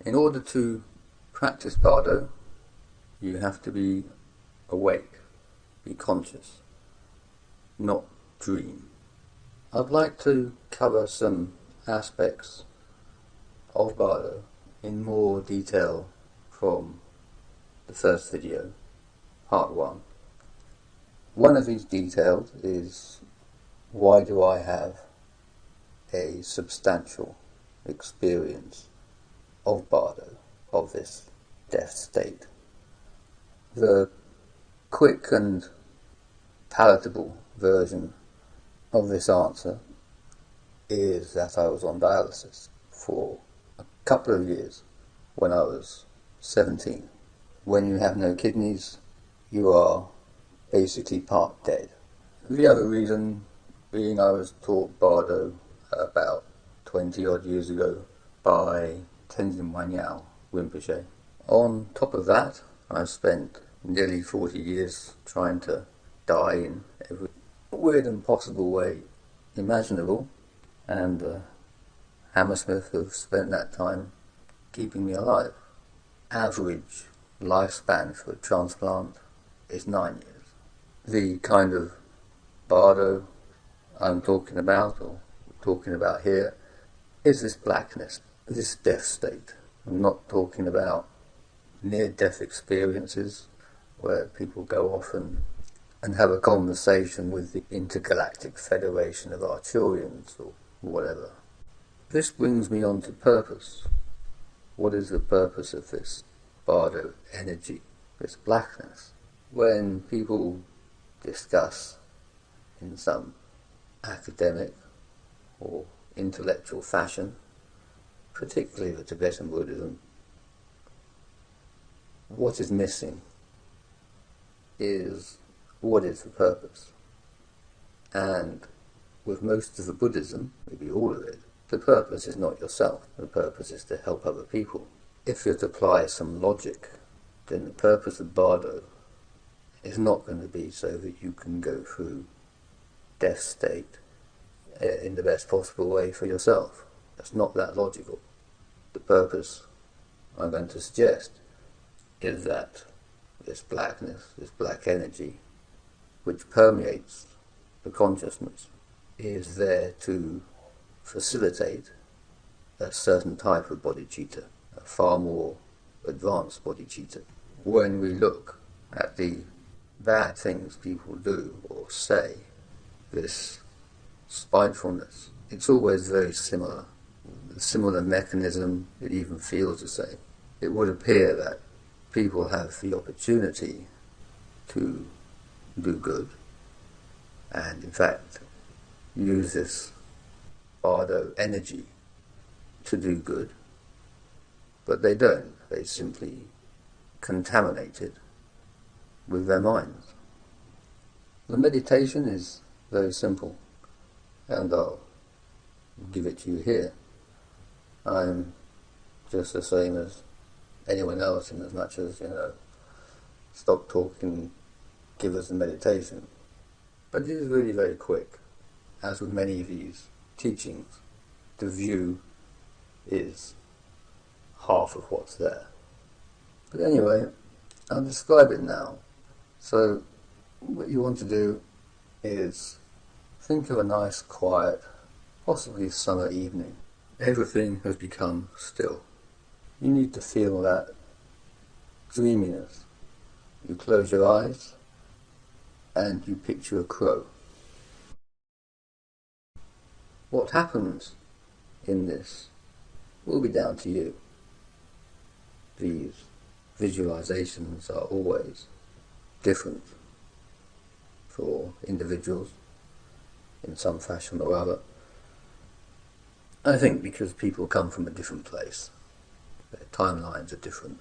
In order to practice Bardo, you have to be awake, be conscious, not dream. I'd like to cover some aspects of Bardo in more detail from the first video, part 1. One of these details is, why do I have a substantial experience of Bardo, of this death state? The quick and palatable version of this answer is that I was on dialysis for a couple of years when I was 17. When you have no kidneys, you are basically part dead. The other reason being I was taught Bardo about 20 odd years ago by Tenzin Wangyal Rinpoche. On top of that, I spent nearly 40 years trying to die in every weird and possible way imaginable, and Hammersmith have spent that time keeping me alive. Average lifespan for a transplant is 9 years. The kind of Bardo I'm talking about, or talking about here, is this blackness, this death state. I'm not talking about near-death experiences where people go off and have a conversation with the Intergalactic Federation of Arturians or whatever. This brings me on to purpose. What is the purpose of this Bardo energy, this blackness? When people discuss in some academic or intellectual fashion, particularly the Tibetan Buddhism, what is missing is what is the purpose. And with most of the Buddhism, maybe all of it, the purpose is not yourself. The purpose is to help other people. If you're to apply some logic, then the purpose of Bardo is not going to be so that you can go through death state in the best possible way for yourself. That's not that logical. The purpose I'm going to suggest is that this blackness, this black energy, which permeates the consciousness, is there to facilitate a certain type of bodhicitta, a far more advanced bodhicitta. When we look at the bad things people do or say, this spitefulness, it's always very similar. A similar mechanism, it even feels the same. It would appear that people have the opportunity to do good, and in fact use this Bardo energy to do good, but they don't. They simply contaminate it with their minds. The meditation is very simple, and I'll give it to you here. I'm just the same as anyone else in as much as, stop talking, give us a meditation. But it is really very quick. As with many of these teachings, the view is half of what's there. But anyway, I'll describe it now. So what you want to do is think of a nice, quiet, possibly summer evening. Everything has become still. You need to feel that dreaminess. You close your eyes and you picture a crow. What happens in this will be down to you. These visualizations are always different for individuals in some fashion or other. I think because people come from a different place. Their timelines are different.